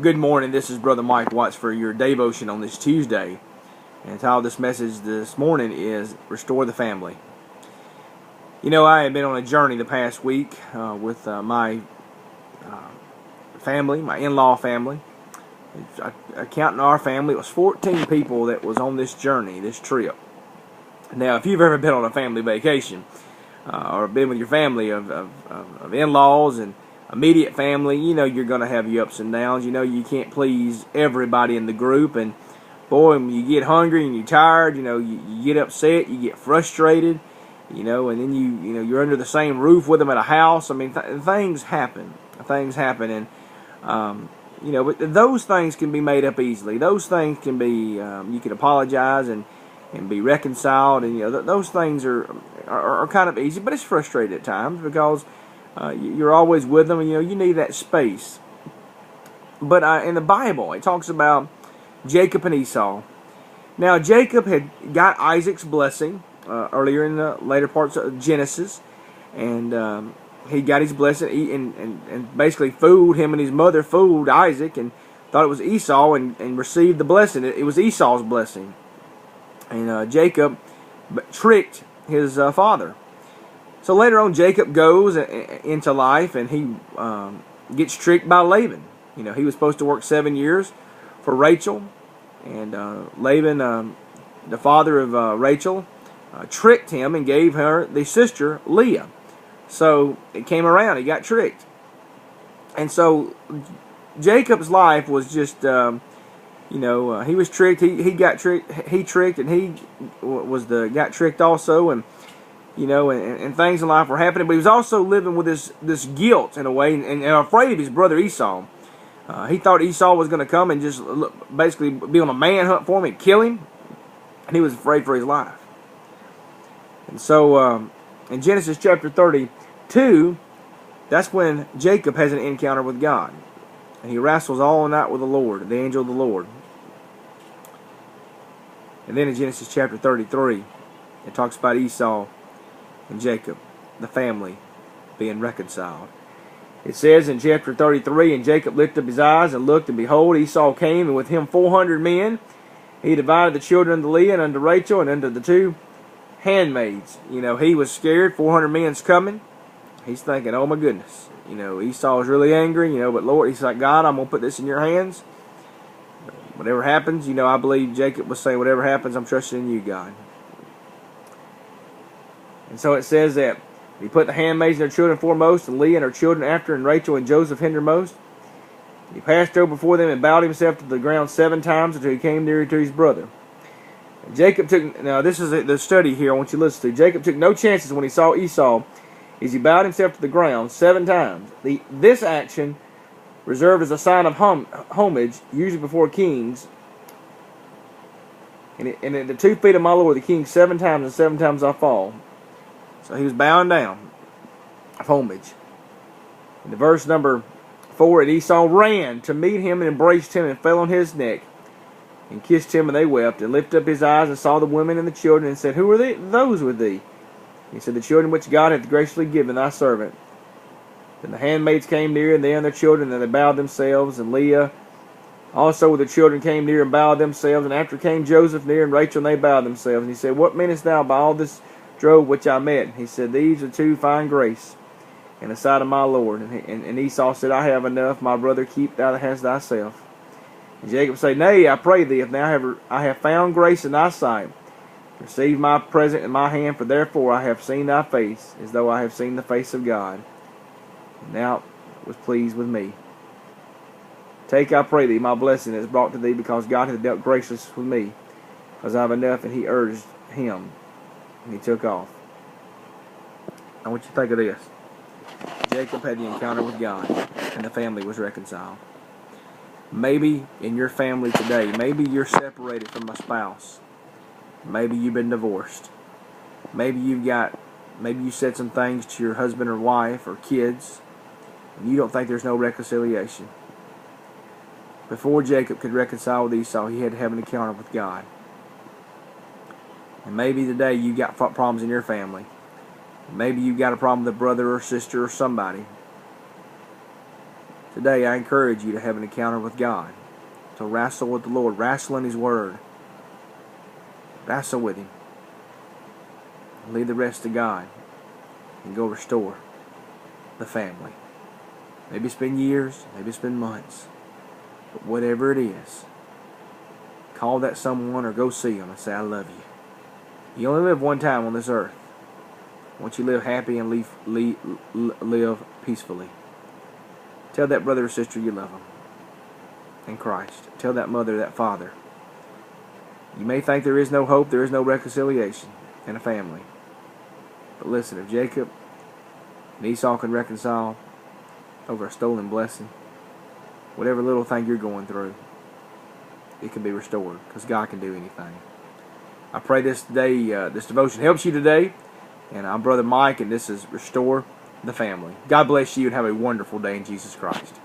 Good morning. This is Brother Mike Watts for your Dayvotion on this Tuesday. And the title of this message this morning is Restore the Family. You know, I have been on a journey the past week with my family, my in-law family. Counting our family, it was 14 people that was on this journey, this trip. Now, if you've ever been on a family vacation or been with your family of in-laws and immediate family, you know you're going to have your ups and downs. You know you can't please everybody in the group, and boy, when you get hungry and you're tired, you know you get upset, you get frustrated, you know, and then you know you're under the same roof with them at a house. I mean, things happen, and you know, but those things can be made up easily. Those things can be you can apologize and be reconciled, and you know those things are kind of easy, but it's frustrating at times because you're always with them, and you know you need that space. But in the Bible, it talks about Jacob and Esau. Now, Jacob had got Isaac's blessing earlier in the later parts of Genesis, and he got his blessing, and basically fooled him, and his mother fooled Isaac and thought it was Esau, and received the blessing. It was Esau's blessing, and Jacob tricked his father. So later on, Jacob goes into life, and he gets tricked by Laban. You know, he was supposed to work 7 years for Rachel, and Laban, the father of Rachel, tricked him and gave her the sister Leah. So it came around; he got tricked, and so Jacob's life was just, you know, he was tricked. He got tricked. He tricked, and he got tricked also, and you know, and things in life were happening, but he was also living with this guilt in a way, and afraid of his brother Esau. He thought Esau was going to come and just basically be on a manhunt for him and kill him, and he was afraid for his life. And so, in Genesis chapter 32, that's when Jacob has an encounter with God, and he wrestles all night with the Lord, the angel of the Lord. And then in Genesis chapter 33, it talks about Esau and Jacob, the family, being reconciled. It says in chapter 33, and Jacob lifted up his eyes and looked, and behold, Esau came, and with him 400 men. He divided the children unto Leah and unto Rachel and unto the two handmaids. You know, he was scared. 400 men's coming. He's thinking, oh my goodness. You know, Esau is really angry, you know, but Lord, he's like, God, I'm going to put this in your hands. Whatever happens, you know, I believe Jacob was saying, whatever happens, I'm trusting in you, God. And so it says that he put the handmaids and their children foremost, and Leah and her children after, and Rachel and Joseph hindermost. He passed over before them and bowed himself to the ground 7 times until he came near to his brother. And Jacob took, now this is the study here I want you to listen to. Jacob took no chances when he saw Esau, as he bowed himself to the ground 7 times. This action, reserved as a sign of homage, usually before kings, and at the 2 feet of my Lord, the king 7 times, and 7 times I fall. So he was bowing down of homage. In the verse number 4, and Esau ran to meet him and embraced him and fell on his neck and kissed him, and they wept, and lifted up his eyes and saw the women and the children, and said, who are those with thee? He said, the children which God hath graciously given thy servant. Then the handmaids came near, and they and their children, and they bowed themselves, and Leah also with the children came near and bowed themselves, and after came Joseph near, and Rachel, and they bowed themselves. And he said, what meanest thou by all this drove which I met? He said, these are 2 fine grace in the sight of my Lord. And Esau said, I have enough, my brother, keep thou hast thyself. And Jacob said, nay, I pray thee, if now I have found grace in thy sight, receive my present in my hand, for therefore I have seen thy face, as though I have seen the face of God, and thou was pleased with me. Take, I pray thee, my blessing that is brought to thee, because God hath dealt gracious with me, because I have enough. And he urged him, and he took off. I want you to think of this. Jacob had the encounter with God, and the family was reconciled. Maybe in your family today, maybe you're separated from a spouse. Maybe you've been divorced. Maybe you said some things to your husband or wife or kids, and you don't think there's no reconciliation. Before Jacob could reconcile with Esau, he had to have an encounter with God. And maybe today you got problems in your family. Maybe you got a problem with a brother or sister or somebody. Today I encourage you to have an encounter with God, to wrestle with the Lord, wrestle in His Word. Wrestle with Him. Leave the rest to God and go restore the family. Maybe it's been years, maybe it's been months, but whatever it is, call that someone or go see them and say, I love you. You only live one time on this earth. Once you live happy and live peacefully. Tell that brother or sister you love them in Christ. Tell that mother, that father. You may think there is no hope, there is no reconciliation in a family. But listen, if Jacob and Esau can reconcile over a stolen blessing, whatever little thing you're going through, it can be restored, because God can do anything. I pray this devotion helps you today. And I'm Brother Mike, and this is Restore the Family. God bless you, and have a wonderful day in Jesus Christ.